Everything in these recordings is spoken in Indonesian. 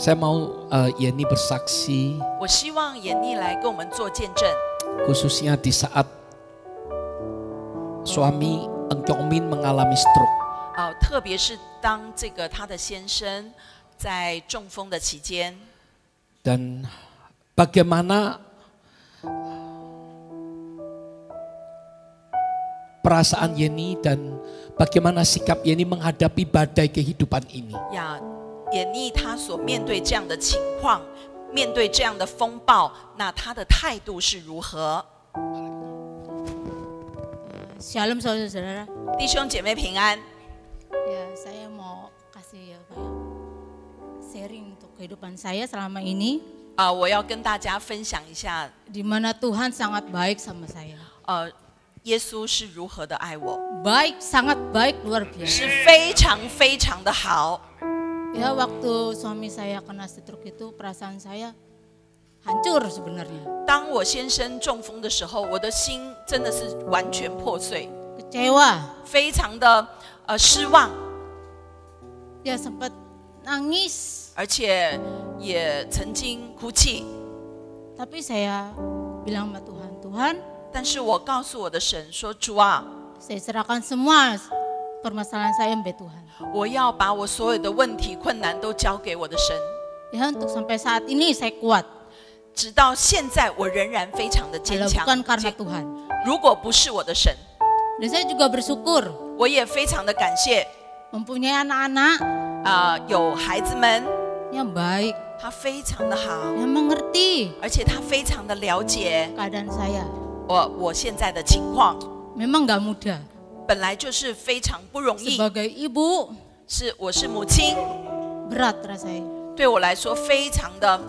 Saya mau Yeni bersaksi. 我希望眼妮来跟我们做见证， Khususnya di saat suami Engkyong Min mengalami stroke. 特别是当这个他的先生在中风的期间， Dan bagaimana perasaan Yeni dan bagaimana sikap Yeni menghadapi badai kehidupan ini. 眼妮她所面对这样的情况，面对这样的风暴，那她的态度是如何？ Shalom saudara-saudara. 弟兄姐妹平安。 Ya, saya mau kasih sharing untuk kehidupan saya selama ini. 我要跟大家分享一下， Di mana Tuhan sangat baik sama saya. 耶稣是如何的爱我， Baik, sangat baik, luar biasa. 是非常非常的好。 Ya, waktu suami saya kena stroke itu perasaan saya hancur sebenarnya. 当我先生中风的时候，我的心真的是完全破碎， Kecewa. 非常的失望， Ya, sempat nangis. 而且也曾经哭泣。 Tapi saya bilang sama Tuhan, Tuhan, 但是我告诉我的神说：“主啊， saya serahkan semua permasalahan saya sampai Tuhan. 我要把我所有的问题、困难都交给我的神。 Ya, untuk sampai saat ini saya kuat. 直到现在，我仍然非常的坚 Kalau 强。 bukan karena Tuhan. 如果不是我的神， Dan saya juga bersyukur 我也非常的感谢 mempunyai anak-anak 有孩子们， yang baik, 他非常的好， yang mengerti 而且他非常的了解 keadaan saya. 我现在的情况， Memang gak mudah. 本来就是非常不容易。 Sebagai ibu, 我是母亲， berat rasanya. 对我来说非常的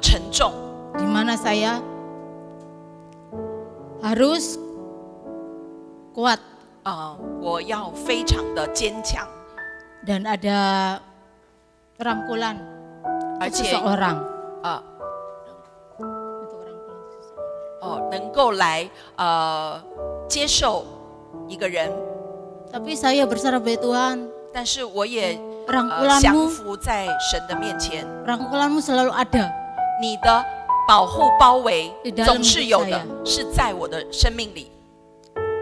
沉重。 Di mana saya harus kuat 我要非常的坚强， dan ada rangkulan 而且 seseorang. 能够来接受一个人， Tapi saya berserah pada Tuhan. 但是我也降 Rangkulanmu, 服在神的面前。 rangkulanmu selalu ada. 你的保护包围 Di dalam 总是有的 hidup，是在我的生命里，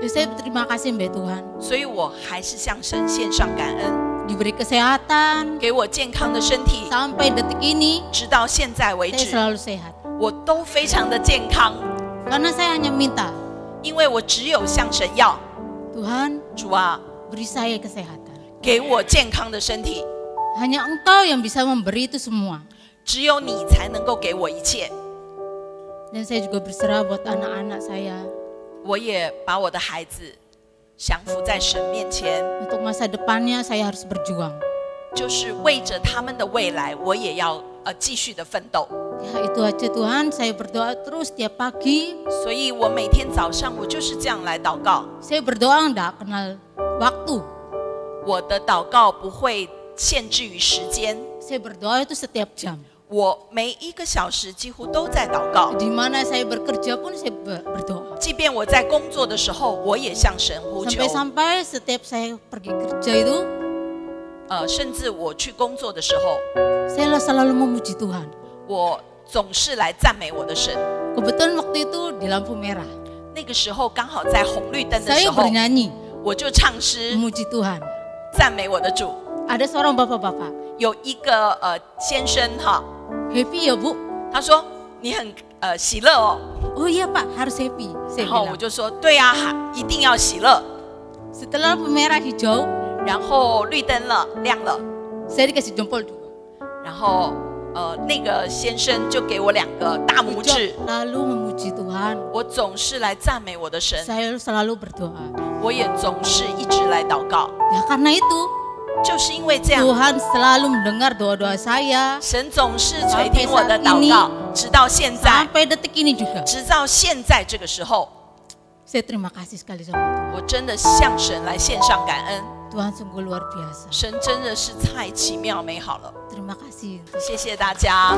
Jadi saya berterima kasih pada Tuhan. 所以我还是向神献上感恩， Diberi kesehatan 给我健康的身体， sampai detik ini 直到现在为 saya 止， selalu sehat. 我都非常的健康， Karena saya hanya minta 因为我只有向神要， Tuhan 主啊， beri saya kesehatan. 给我健康的身体， Hanya Engkau yang bisa memberi itu semua. 只有你才能够给我一切。 Dan saya juga berserah buat anak-anak saya. 我也把我的孩子降服在神面前， Untuk masa depannya saya harus berjuang. 就是为着他们的未来，我也要继续的奋斗。 Ya itu aja Tuhan, saya berdoa terus tiap pagi. 所以我每天早上我就是这样来祷告， Saya berdoa enggak kenal waktu. 我的祷告不会限制于时间， Saya berdoa itu setiap jam. 我每一个小时几乎都在祷告。 Di mana saya bekerja pun saya berdoa. 即便我在工作的时候，我也向神呼求。 Sampai-sampai setiap saya pergi kerja itu, 甚至我去工作的时候， saya selalu memuji Tuhan. 我总是来赞美我的神。 Kebetulan waktu itu di lampu merah. 那个时候刚好在红绿灯的 Saya 时候， bernyanyi 我就唱诗 memuji Tuhan. 赞美我的主。 Ada seorang bapak-bapak, 有一个先生哈， happy ya Bu? 他说你很喜乐哦， Oh iya Pak, harus happy. 然 Saya 后我 bilang. 就说对啊，一定要喜乐。 Setelah lampu merah hijau, 然后绿灯了，亮了， saya dikasih jempol juga. 然后那个先生就给我2个大拇指。 Lalu memuji Tuhan. 我总是来赞美我的神， Saya selalu berdoa. 我也总是一直来祷告， Ya karena itu 就是因为这样， Tuhan selalu mendengar doa-doa saya 神总是垂听我的祷告，直到现在， sampai detik ini juga. 直到现在这个时候， Saya terima kasih sekali sama Tuhan. 我真的向神来献上感恩。 Tuhan sungguh luar biasa. 神真的是太奇妙美好了， Terima kasih. 谢谢大家。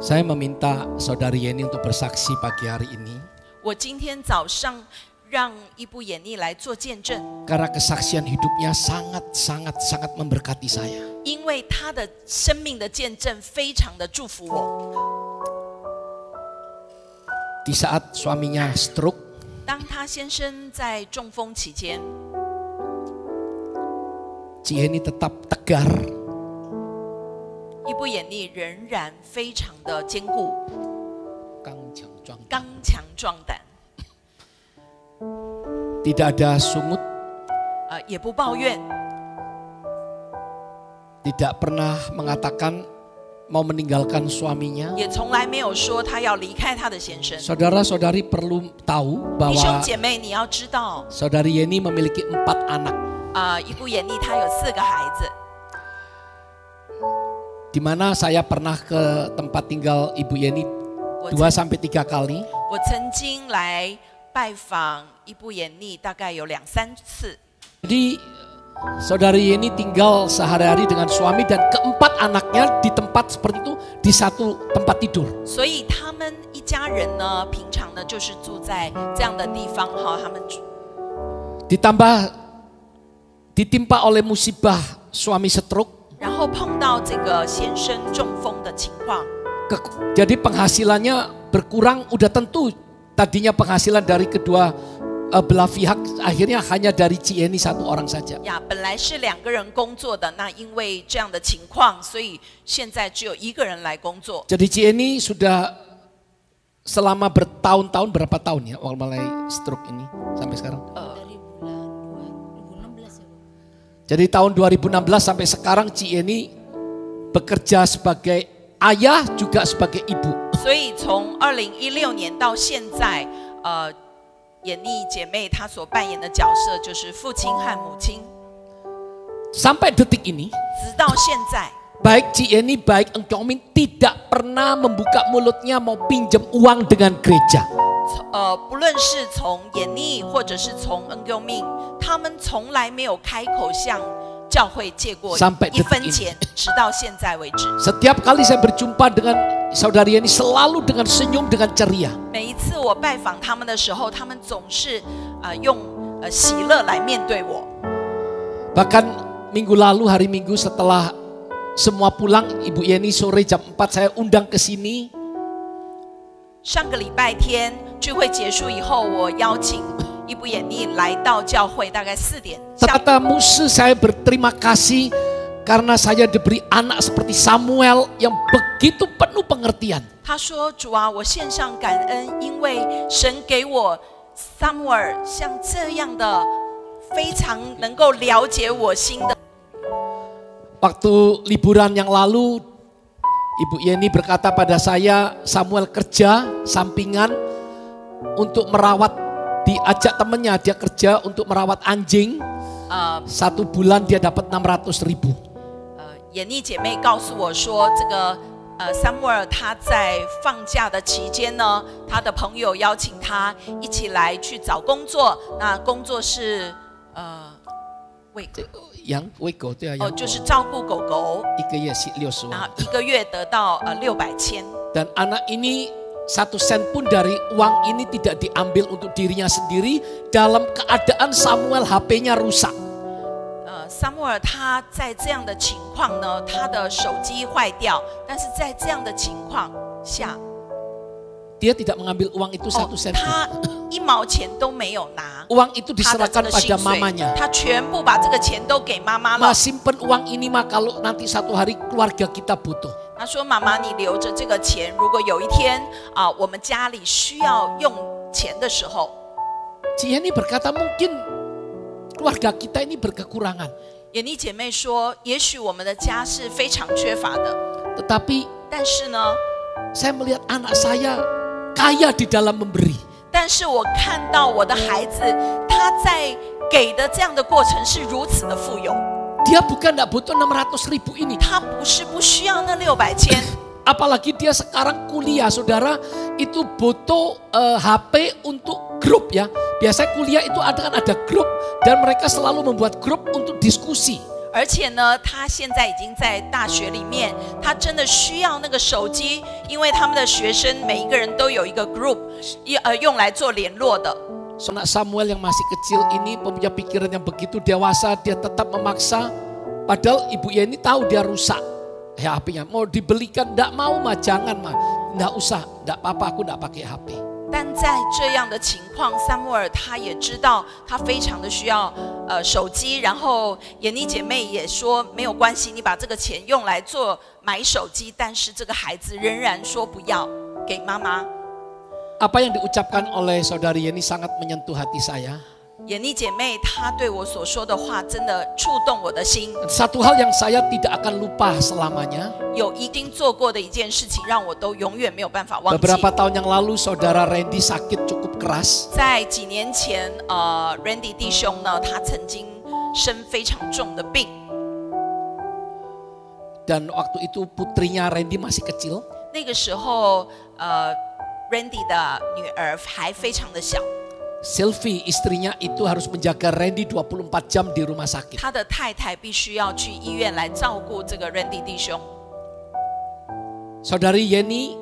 Saya meminta saudari Yeni untuk bersaksi pagi hari ini. 我今天早上让伊布眼妮来做见证， Karena kesaksian hidupnya sangat memberkati saya. 因为他的生命的见证非常的祝福我。 Di saat suaminya stroke, 当他先生在中风期间， Ci Eni tetap tegar, 伊布眼力仍然非常的坚固、 刚强壮胆, 刚强壮胆， tidak ada sungut, 也不抱怨， tidak pernah mengatakan mau meninggalkan suaminya. 也从来没有说他要离开他的先生。 Saudara-saudari perlu tahu 弟兄 bahwa 姐妹，你要知道， Saudari Yeni memiliki 4 anak. 伊布眼力他有4个孩子。 Di mana saya pernah ke tempat tinggal Ibu Yeni 2-3 kali. 我曾经来拜访伊布眼力，大概有2-3次。 Jadi Saudari Yeni tinggal sehari-hari dengan suami dan keempat anaknya di tempat seperti itu, di satu tempat tidur. 所以他们一家人呢，平常呢就是住在这样的地方哈，他们 Ditambah ditimpa oleh musibah suami stroke. 然后碰到这个先生中风的情况， Jadi penghasilannya berkurang, udah tentu tadinya penghasilan dari kedua belah pihak akhirnya hanya dari Ci Eni 1 orang saja. 呀，本来是2个人工作的，那因为这样的情况，所以现在只有1个人来工作。 Jadi Ci Eni sudah selama bertahun-tahun, berapa tahun ya awal mulai stroke ini sampai sekarang? Dari bulan 2016 ya Bu. Jadi tahun 2016 sampai sekarang Ci Eni bekerja sebagai ayah juga sebagai ibu. 所以从2016年到现在，眼力姐妹她所扮演的角色就是父亲和母亲， Sampai detik ini, 直到现在。 baik Ci Eni baik Engkau Min tidak pernah membuka mulutnya mau pinjam uang dengan gereja. 不论是从眼力或者是从恩救命，他们从来没有开口向教会借过Sampai 1分 detik 钱，直到现在为止。 Setiap kali saya berjumpa dengan Saudari Yeni selalu dengan senyum, dengan ceria. 每一次我拜访他们的时候，他们总是用喜乐来面对我。 Bahkan minggu lalu, hari Minggu setelah semua pulang, Ibu Yeni sore jam 4 saya undang ke sini. 上个礼拜天聚会结束以后，我邀请伊布眼力来到教会，大概4点。 Kata Musa, saya berterima kasih karena saya diberi anak seperti Samuel yang begitu penuh pengertian. 他说：“主啊，我献上感恩，因为神给我撒母耳像这样的非常能够了解我心的。” Waktu liburan yang lalu, Ibu Yeni berkata pada saya, Samuel kerja sampingan untuk merawat, diajak temennya, dia kerja untuk merawat anjing. 1 bulan dia dapat 600.000. 眼力姐妹告诉我说，这个撒母耳他在放假的期间呢，他的朋友邀请他一起来去找工作，那工作是喂 Yang wego itu ya, 就是照顾狗狗， 1个月60然后万. 1个月得到600千。 Dan anak ini 1 sen pun dari uang ini tidak diambil untuk dirinya sendiri dalam keadaan Samuel HP-nya rusak. 撒母耳他在这样的情况呢，他的手机坏掉，但是在这样的情况下， Dia tidak mengambil uang itu 1 sen pun. 他1毛钱都没有拿。 Uang itu 他的这 diserahkan 个 pada 薪水 mamanya. 他全部把这个钱都给妈妈了 Ma。 simpen uang ini mah kalau nanti satu hari keluarga kita butuh. 他说：“妈妈，你留着这个钱，如果有一天我们家里需要用钱的时候。” Ci Yeni berkata mungkin keluarga kita ini berkekurangan. 眼力姐妹说：“也许我们的家是非常缺乏的， Tetapi 但是呢， saya melihat anak saya kaya di dalam memberi. 但是我看到我的孩子他在给的这样的过程是如此的富有。 Dia bukan tidak butuh 600.000 ini. 他不是不需要那600千。” Apalagi dia sekarang kuliah, saudara, itu butuh HP untuk grup ya. Biasanya kuliah itu ada grup dan mereka selalu membuat grup untuk diskusi. 而且呢，他现在已经在大学里面，他真的需要那个手机，因为他们的学生每一个人都有一个 group，用来做联络的。 Anak Samuel yang masih kecil ini punya pikiran yang begitu dewasa, dia tetap memaksa Padahal Ibu Yeni tahu dia rusak HP-nya. Mau dibelikan, enggak mau mah, jangan mah. Enggak usah, enggak apa-apa, aku enggak pakai HP. 但在这样的情况，撒母耳他也知道他非常的需要手机，然后眼妮姐妹也说没有关系，你把这个钱用来买手机，但是这个孩子仍然说不要给妈妈。 Apa yang diucapkan oleh saudari Yeni sangat menyentuh hati saya. 眼妮姐妹她对我所说的话真的触动我的心。 Satu hal yang saya tidak akan lupa selamanya. 有一定做过的一件事情，让我都永远没有办法忘记。 Beberapa tahun yang lalu saudara Randy sakit cukup keras. 在几年前，Randy 弟兄呢，他曾经生非常重的病。 Dan waktu itu putrinya Randy masih kecil. 那个时候，Randy 的女儿还非常的小。 Sylvie istrinya itu harus menjaga Randy 24 jam di rumah sakit. 他的太太必须要去医院来照顾这个 Randy 弟兄。 Saudari Yeni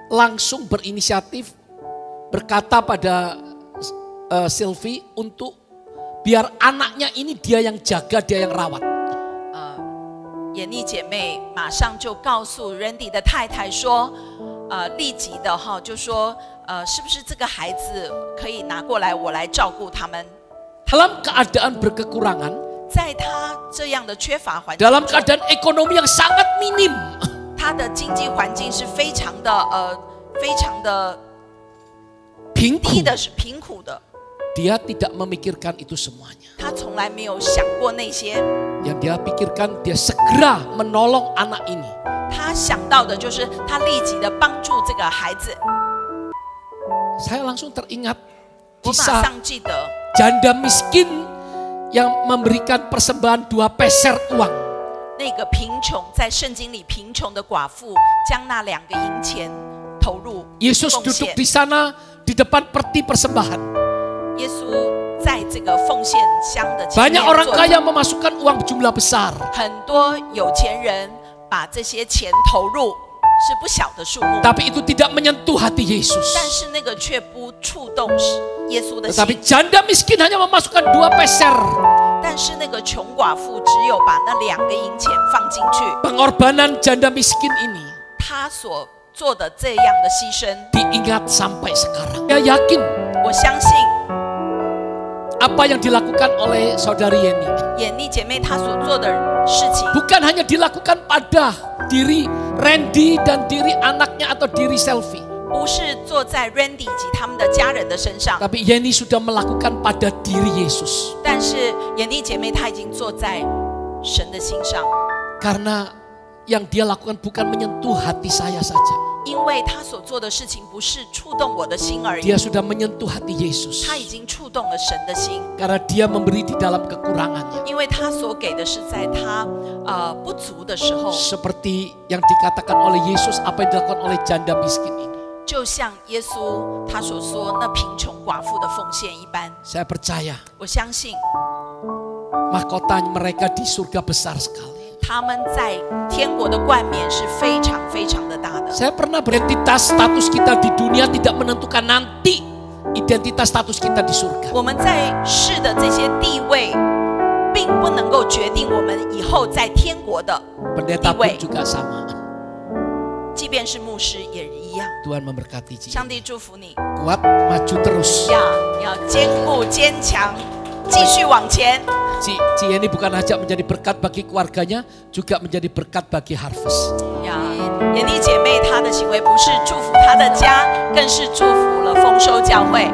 langsung berinisiatif berkata pada Sylvie untuk biar anaknya ini dia yang jaga, dia yang rawat. 眼妮姐妹马上就告诉 Randy 的太太说，立即的哈，就说是不是这个孩子可以拿过来，我来照顾他们。 Dalam keadaan berkekurangan, 在他这样的缺乏环境 dalam 中， keadaan ekonomi yang sangat minim, 他的经济环境是非常的低 贫苦, 的，是贫苦的。 dia tidak memikirkan itu semuanya. 他从来没有想过那些， Yang dia pikirkan dia segera menolong anak ini. 他想到的就是他立即的帮助这个孩子。 Saya langsung teringat 我马 kisah 上记得 janda miskin yang memberikan persembahan 2 peser uang. 那个贫穷，在圣经里贫穷的寡妇将那2个银钱投入 Yesus 奉 duduk 献。 di sana di depan peti persembahan. 耶稣在这个奉献箱的前 Banyak 面 orang 坐 kaya 着， memasukkan uang berjumlah besar. 很多有钱人把这些钱投入，是不小的数目。 Tapi itu tidak menyentuh hati Yesus. 但是那个却不触动耶稣的 Tetapi 心。 janda miskin hanya memasukkan 2 peser. 但是那个穷寡妇只有把那2个银钱放进去， Pengorbanan janda miskin ini 她所做的这样的牺牲， diingat sampai sekarang. Saya yakin 我相信 apa yang dilakukan oleh saudari Yeni 眼妮姐妹她所做的事情， bukan hanya dilakukan pada diri Randy dan diri anaknya atau diri Sylvie. 不是做在 Randy 以及他们的家人的身上， Tapi Yeni sudah melakukan pada diri Yesus. 但是眼妮姐妹她已经做在神的心上， Karena yang dia lakukan bukan menyentuh hati saya saja. 因为她所做的事情不是触动我的心而已， Dia sudah menyentuh hati Yesus. 她已经触动了神的心， Karena dia memberi di dalam kekurangannya. 因为她所给的是在她不足的时候， Seperti yang dikatakan oleh Yesus, apa yang dilakukan oleh janda miskin ini. 就像耶稣他所说那贫穷寡妇的奉献一般。 Saya percaya 我相信 mahkota mereka di surga besar sekali. 他们在天国的冠冕是非常非常的大的。 Saya pernah beridentitas status kita di dunia tidak menentukan nanti identitas status kita di surga. 我们在世的这些地位，并不能够决定我们以后在天国的 Pendeta 地 pun 位， juga sama. 即便是牧师也一样。 Tuhan memberkati Ci. 上帝祝福你， Kuat, maju terus. 要坚固坚强，继续往前。 Ci ini bukan saja menjadi berkat bagi keluarganya, juga menjadi berkat bagi Harvest. 眼妮姐妹她的行为不是祝福她的家，更是祝福了丰收教会。